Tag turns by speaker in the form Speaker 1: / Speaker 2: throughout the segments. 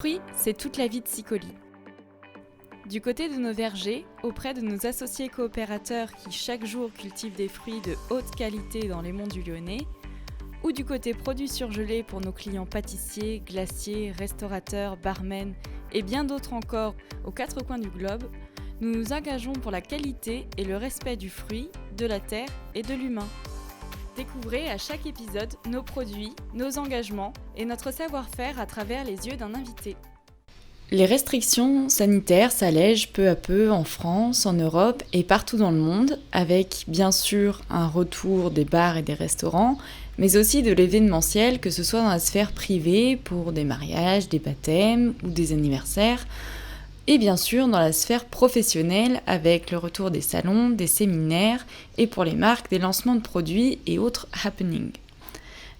Speaker 1: Fruits, c'est toute la vie de Sicoli. Du côté de nos vergers, auprès de nos associés coopérateurs qui chaque jour cultivent des fruits de haute qualité dans les monts du Lyonnais, ou du côté produits surgelés pour nos clients pâtissiers, glaciers, restaurateurs, barmen et bien d'autres encore aux quatre coins du globe, nous nous engageons pour la qualité et le respect du fruit, de la terre et de l'humain. Découvrez à chaque épisode nos produits, nos engagements et notre savoir-faire à travers les yeux d'un invité. Les restrictions sanitaires s'allègent peu à peu en France, en Europe et partout dans le monde, avec bien sûr un retour des bars et des restaurants, mais aussi de l'événementiel, que ce soit dans la sphère privée pour des mariages, des baptêmes ou des anniversaires, et bien sûr dans la sphère professionnelle avec le retour des salons, des séminaires et pour les marques des lancements de produits et autres happenings.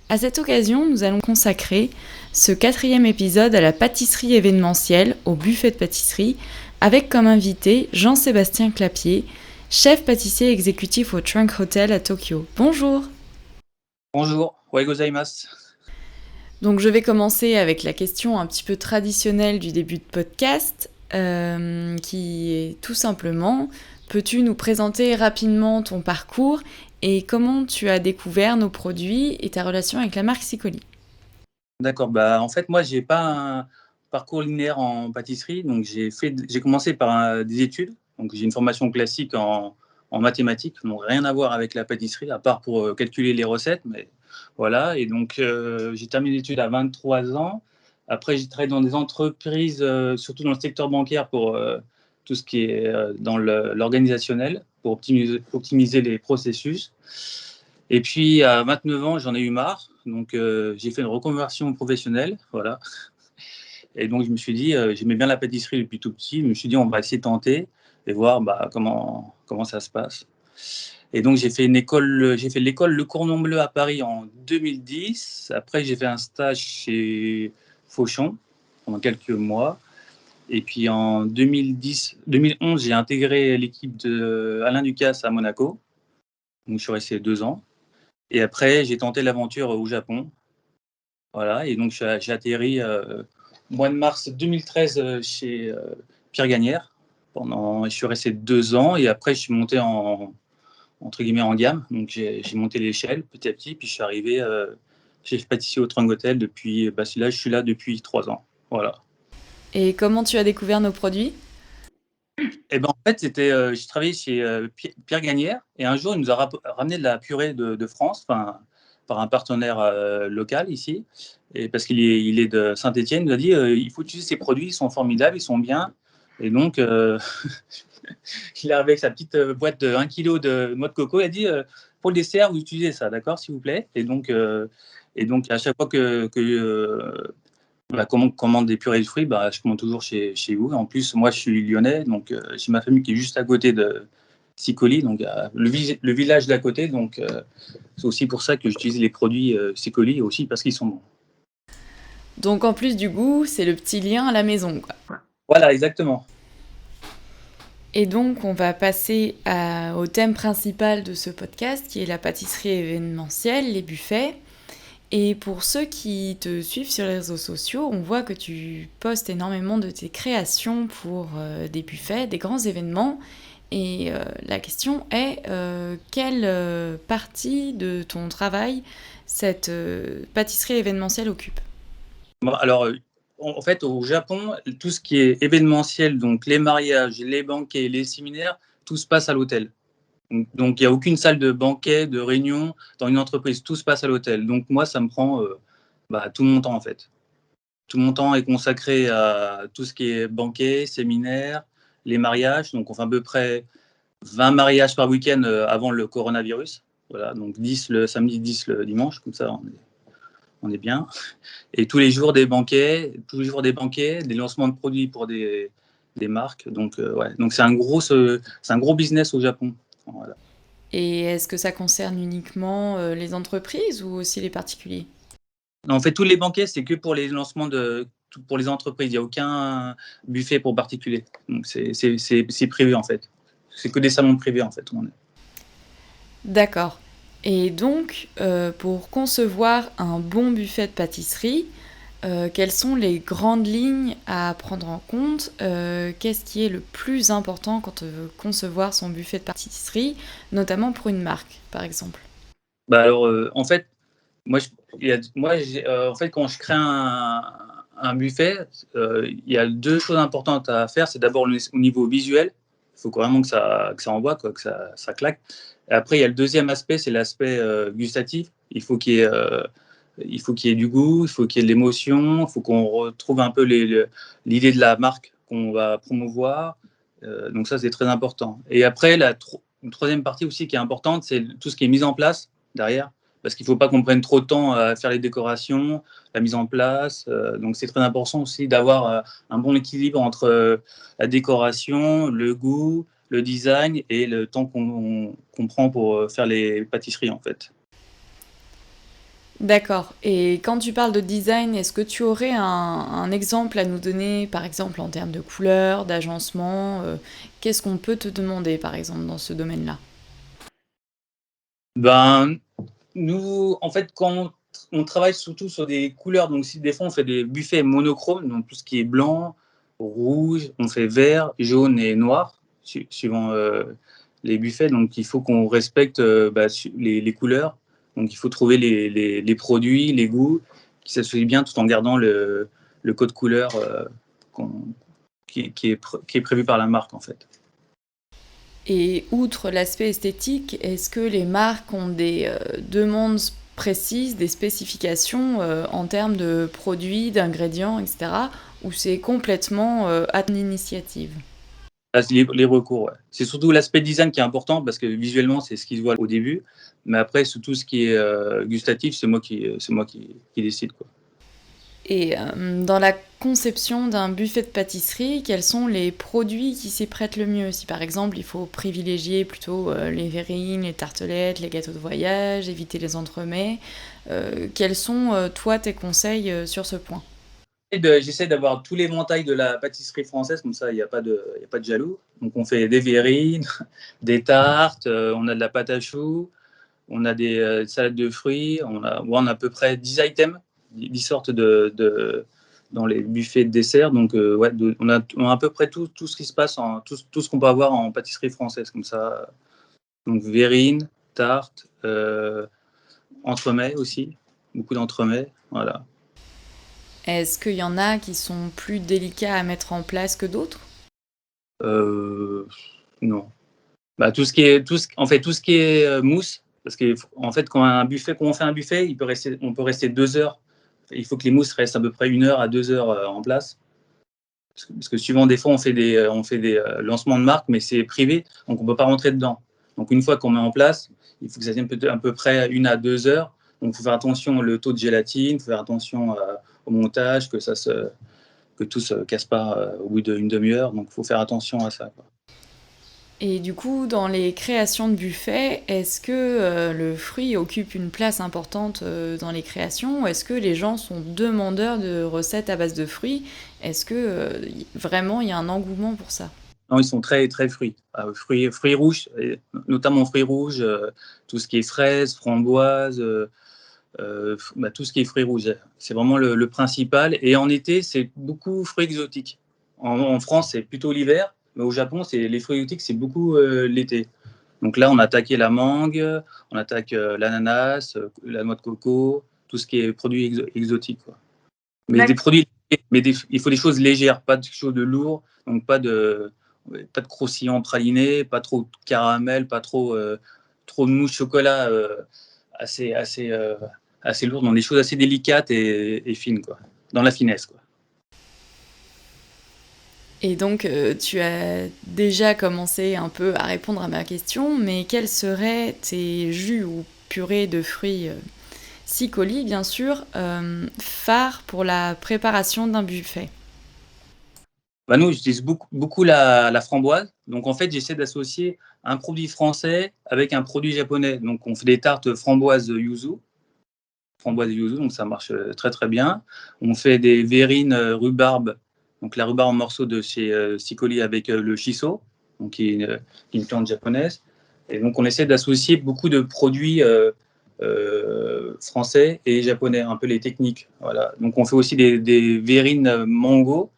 Speaker 1: À cette occasion, nous allons consacrer ce 4e épisode à la pâtisserie événementielle, au buffet de pâtisserie, avec comme invité Jean-Sébastien Clapier, chef pâtissier exécutif au Trunk Hotel à Tokyo. Bonjour.
Speaker 2: Bonjour, ohayo gozaimasu.
Speaker 1: Donc je vais commencer avec la question un petit peu traditionnelle du début de podcast, qui est tout simplement, peux-tu nous présenter rapidement ton parcours et comment tu as découvert nos produits et ta relation avec la marque Sicoli?
Speaker 2: D'accord, en fait, moi, j'ai pas un parcours linéaire en pâtisserie, donc j'ai commencé par des études, donc j'ai une formation classique en mathématiques, donc rien à voir avec la pâtisserie, à part pour calculer les recettes, mais voilà. Et donc, j'ai terminé les études à 23 ans. Après, j'ai travaillé dans des entreprises, surtout dans le secteur bancaire, pour tout ce qui est dans l'organisationnel, pour optimiser les processus. Et puis, à 29 ans, j'en ai eu marre. Donc, j'ai fait une reconversion professionnelle. Voilà. Et donc, je me suis dit, j'aimais bien la pâtisserie depuis tout petit. Je me suis dit, on va essayer de tenter et voir comment ça se passe. Et donc, j'ai fait l'école Le Cordon Bleu à Paris en 2010. Après, j'ai fait un stage chez Fauchon pendant quelques mois. Et puis, en 2011, j'ai intégré l'équipe d'Alain Ducasse à Monaco. Donc, je suis resté 2 ans. Et après, j'ai tenté l'aventure au Japon. Voilà, et donc j'ai atterri au mois de mars 2013 chez Pierre Gagnère. Je suis resté 2 ans et après, je suis monté entre guillemets en gamme. Donc, j'ai monté l'échelle petit à petit, puis je suis arrivé chef pâtissier au Trunk Hotel depuis, là, je suis là depuis 3 ans. Voilà.
Speaker 1: Et comment tu as découvert nos produits?
Speaker 2: Et en fait, je travaillais chez Pierre Gagnère et un jour, il nous a ramené de la purée de France, par un partenaire local ici. Et parce qu'il est de Saint-Étienne, il nous a dit il faut utiliser ces produits, ils sont formidables, ils sont bien. Et donc, il est arrivé avec sa petite boîte de 1 kg de noix de coco. Il a dit pour le dessert, vous utilisez ça, d'accord, s'il vous plaît. Et donc, à chaque fois commande des purées de fruits, je commande toujours chez vous. En plus, moi, je suis lyonnais, donc j'ai ma famille qui est juste à côté de Sicoli, donc le village d'à côté. Donc, c'est aussi pour ça que j'utilise les produits Sicoli, aussi parce qu'ils sont bons.
Speaker 1: Donc en plus du goût, c'est le petit lien à la maison, quoi.
Speaker 2: Voilà, exactement.
Speaker 1: Et donc on va passer au thème principal de ce podcast, qui est la pâtisserie événementielle, les buffets. Et pour ceux qui te suivent sur les réseaux sociaux, on voit que tu postes énormément de tes créations pour des buffets, des grands événements. Et la question est, quelle partie de ton travail cette pâtisserie événementielle occupe?
Speaker 2: Bon, alors, en fait, au Japon, tout ce qui est événementiel, donc les mariages, les banquets, les séminaires, tout se passe à l'hôtel. Donc, il n'y a aucune salle de banquet, de réunion dans une entreprise. Tout se passe à l'hôtel. Donc, moi, ça me prend tout mon temps, en fait. Tout mon temps est consacré à tout ce qui est banquet, séminaire, les mariages. Donc, on fait à peu près 20 mariages par week-end avant le coronavirus. Voilà, donc 10 le samedi, 10 le dimanche. Comme ça, on est bien. Et tous les jours des banquets, des lancements de produits pour des marques. Donc, ouais. Donc, c'est un gros business au Japon. Voilà.
Speaker 1: Et est-ce que ça concerne uniquement les entreprises ou aussi les particuliers?
Speaker 2: En fait, tous les banquets, c'est que pour les lancements pour les entreprises. Il n'y a aucun buffet pour particuliers. Donc, c'est privé, en fait. C'est que des salons privés, en fait.
Speaker 1: D'accord. Et donc, pour concevoir un bon buffet de pâtisserie, quelles sont les grandes lignes à prendre en compte? Qu'est-ce qui est le plus important quand on veut concevoir son buffet de pâtisserie, notamment pour une marque, par exemple?
Speaker 2: Bah alors, en fait, en fait, quand je crée un buffet, il y a 2 choses importantes à faire. C'est d'abord au niveau visuel. Il faut vraiment que ça envoie, quoi, que ça claque. Et après, il y a le deuxième aspect, c'est l'aspect gustatif. Il faut qu'il y ait du goût, il faut qu'il y ait de l'émotion, il faut qu'on retrouve un peu l'idée de la marque qu'on va promouvoir. Donc ça, c'est très important. Et après, une troisième partie aussi qui est importante, c'est tout ce qui est mise en place derrière, parce qu'il ne faut pas qu'on prenne trop de temps à faire les décorations, la mise en place. Donc c'est très important aussi d'avoir un bon équilibre entre la décoration, le goût, le design et le temps qu'on prend pour faire les pâtisseries en fait.
Speaker 1: D'accord. Et quand tu parles de design, est-ce que tu aurais un exemple à nous donner, par exemple en termes de couleur, d'agencement? Qu'est-ce qu'on peut te demander, par exemple, dans ce domaine-là?
Speaker 2: Ben, nous, en fait, quand on travaille surtout sur des couleurs, donc si des fois on fait des buffets monochromes, donc tout ce qui est blanc, rouge, on fait vert, jaune et noir, suivant les buffets. Donc il faut qu'on respecte les couleurs. Donc il faut trouver les produits, les goûts, qui s'associent bien tout en gardant le code couleur qu'on- qui est prévu par la marque en fait.
Speaker 1: Et outre l'aspect esthétique, est-ce que les marques ont des demandes précises, des spécifications en termes de produits, d'ingrédients, etc. ou c'est complètement à ton initiative?
Speaker 2: Ah, c'est les recours, ouais. C'est surtout l'aspect design qui est important parce que visuellement, c'est ce qui se voit au début. Mais après, sur tout ce qui est gustatif, c'est moi qui décide, quoi.
Speaker 1: Et dans la conception d'un buffet de pâtisserie, quels sont les produits qui s'y prêtent le mieux? Si par exemple il faut privilégier plutôt les verrines, les tartelettes, les gâteaux de voyage, éviter les entremets, quels sont toi tes conseils sur ce point?
Speaker 2: J'essaie d'avoir tous les éventails de la pâtisserie française, comme ça, il y a pas de jaloux. Donc, on fait des verrines, des tartes, on a de la pâte à choux, on a des salades de fruits, on a à peu près 10 items, 10 sortes dans les buffets de dessert. Donc, ouais, on a à peu près tout ce qui se passe, tout ce qu'on peut avoir en pâtisserie française, comme ça. Donc, verrine, tarte, entremets aussi, beaucoup d'entremets. Voilà.
Speaker 1: Est-ce qu'il y en a qui sont plus délicats à mettre en place que d'autres?
Speaker 2: Euh, non. Bah, en fait, tout ce qui est mousse, parce que en fait, quand on fait un buffet, on peut rester 2 heures. Il faut que les mousses restent à peu près 1 heure à 2 heures en place. Parce que suivant, des fois, on fait des lancements de marque, mais c'est privé, donc on ne peut pas rentrer dedans. Donc une fois qu'on met en place, il faut que ça tienne à peu près 1 à 2 heures. Donc il faut faire attention au taux de gélatine, il faut faire attention au montage, que tout se casse pas au bout d'une demi-heure. Donc il faut faire attention à ça, quoi.
Speaker 1: Et du coup, dans les créations de buffets, est-ce que le fruit occupe une place importante dans les créations ou est-ce que les gens sont demandeurs de recettes à base de fruits? Est-ce que vraiment il y a un engouement pour ça?
Speaker 2: Non, ils sont très, très fruits. Fruits rouges, et notamment fruits rouges, tout ce qui est fraises, framboises, tout ce qui est fruits rouges. C'est vraiment le principal. Et en été, c'est beaucoup fruits exotiques. En France, c'est plutôt l'hiver, mais au Japon, les fruits exotiques, c'est beaucoup l'été. Donc là, on a attaqué la mangue, on attaque l'ananas, la noix de coco, tout ce qui est produits exotiques, quoi. Mais des produits, il faut des choses légères, pas de choses de lourd, donc pas de croustillant praliné, pas trop de caramel, pas trop de mousse chocolat assez, assez, euh, assez lourd, dans des choses assez délicates et fines, quoi, dans la finesse, quoi.
Speaker 1: Et donc, tu as déjà commencé un peu à répondre à ma question, mais quels seraient tes jus ou purées de fruits Sicoli, bien sûr, phares pour la préparation d'un buffet?
Speaker 2: Bah, nous, j'utilise beaucoup la framboise. Donc, en fait, j'essaie d'associer un produit français avec un produit japonais. Donc, on fait des tartes framboise yuzu, donc ça marche très très bien. On fait des verrines rhubarbe, donc la rhubarbe en morceaux de chez Sicoli avec le shiso, donc qui est une plante japonaise. Et donc on essaie d'associer beaucoup de produits français et japonais, un peu les techniques. Voilà. Donc on fait aussi des verrines mangue,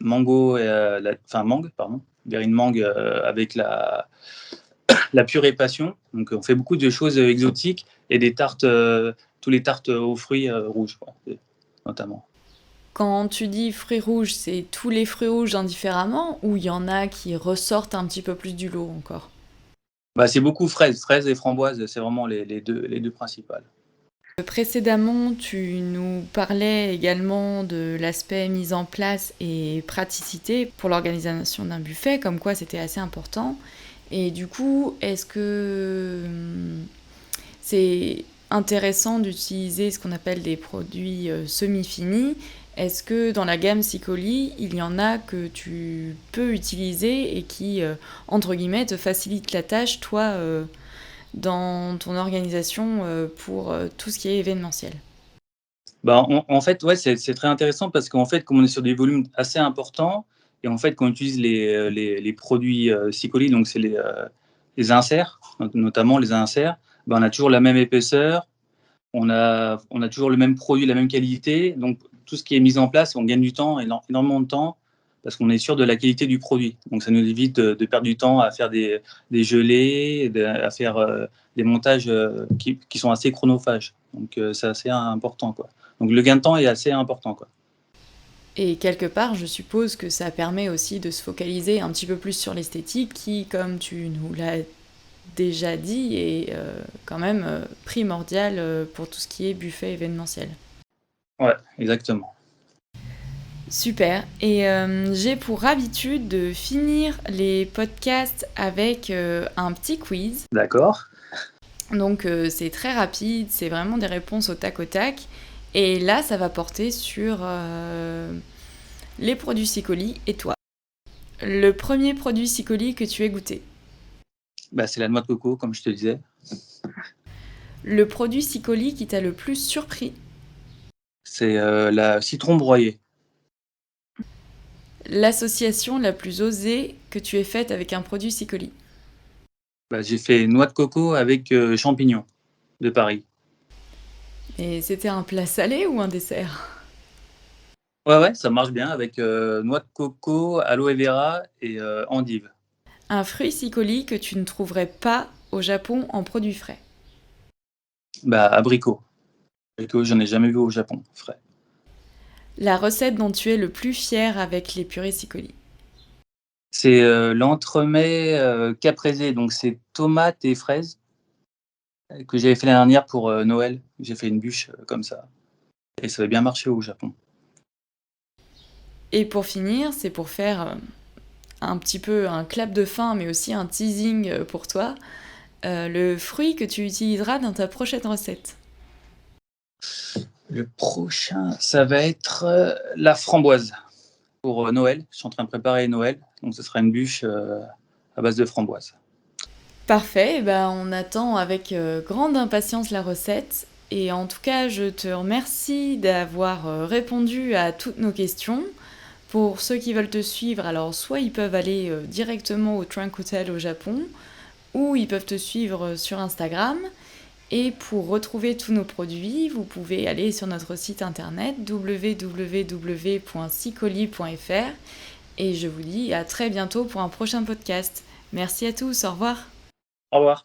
Speaker 2: pardon, verrine mangue avec la purée passion. Donc on fait beaucoup de choses exotiques et des tartes, tous les tartes aux fruits rouges, quoi, notamment.
Speaker 1: Quand tu dis fruits rouges, c'est tous les fruits rouges indifféremment ou il y en a qui ressortent un petit peu plus du lot encore?
Speaker 2: Bah, c'est beaucoup fraises et framboises, c'est vraiment les deux principales.
Speaker 1: Précédemment, tu nous parlais également de l'aspect mise en place et praticité pour l'organisation d'un buffet, comme quoi c'était assez important. Et du coup, est-ce que c'est intéressant d'utiliser ce qu'on appelle des produits semi-finis? Est-ce que dans la gamme Sicoli, il y en a que tu peux utiliser et qui, entre guillemets, te facilitent la tâche, toi, dans ton organisation pour tout ce qui est événementiel?
Speaker 2: Bah, en fait, ouais, c'est très intéressant parce qu'en fait, comme on est sur des volumes assez importants et en fait, quand on utilise les produits Sicoli, donc c'est les inserts, notamment les inserts, bah, on a toujours la même épaisseur, on a toujours le même produit, la même qualité. Donc, tout ce qui est mis en place, on gagne du temps, énormément de temps, parce qu'on est sûr de la qualité du produit. Donc, ça nous évite de perdre du temps à faire des gelées, à faire des montages qui sont assez chronophages. Donc, c'est assez important, quoi. Donc, le gain de temps est assez important, quoi.
Speaker 1: Et quelque part, je suppose que ça permet aussi de se focaliser un petit peu plus sur l'esthétique qui, comme tu nous l'as déjà dit, est quand même primordial pour tout ce qui est buffet événementiel.
Speaker 2: Ouais, exactement.
Speaker 1: Super. Et j'ai pour habitude de finir les podcasts avec un petit quiz.
Speaker 2: D'accord.
Speaker 1: Donc c'est très rapide, c'est vraiment des réponses au tac au tac. Et là, ça va porter sur les produits Sicoli et toi. Le premier produit Sicoli que tu aies goûté.
Speaker 2: Bah, c'est la noix de coco, comme je te disais.
Speaker 1: Le produit Sicoli qui t'a le plus surpris.
Speaker 2: C'est la citron broyée.
Speaker 1: L'association la plus osée que tu aies faite avec un produit Sicoli.
Speaker 2: Bah, j'ai fait noix de coco avec champignons de Paris.
Speaker 1: Et c'était un plat salé ou un dessert?
Speaker 2: Ouais, ça marche bien avec noix de coco, aloe vera et endive.
Speaker 1: Un fruit Sicoli que tu ne trouverais pas au Japon en produit frais.
Speaker 2: Bah, abricot. Abricot, j'en ai jamais vu au Japon, frais.
Speaker 1: La recette dont tu es le plus fier avec les purées Sicoli.
Speaker 2: C'est l'entremets caprese, donc c'est tomates et fraises que j'avais fait l'année dernière pour Noël. J'ai fait une bûche comme ça et ça avait bien marché au Japon.
Speaker 1: Et pour finir, c'est pour faire un petit peu un clap de fin, mais aussi un teasing pour toi, le fruit que tu utiliseras dans ta prochaine recette.
Speaker 2: Le prochain, ça va être la framboise pour Noël. Je suis en train de préparer Noël, donc ce sera une bûche à base de framboise.
Speaker 1: Parfait, ben on attend avec grande impatience la recette. Et en tout cas, je te remercie d'avoir répondu à toutes nos questions. Pour ceux qui veulent te suivre, alors soit ils peuvent aller directement au Trunk Hotel au Japon, ou ils peuvent te suivre sur Instagram. Et pour retrouver tous nos produits, vous pouvez aller sur notre site internet www.sicoli.fr. Et je vous dis à très bientôt pour un prochain podcast. Merci à tous, au revoir.
Speaker 2: Au revoir.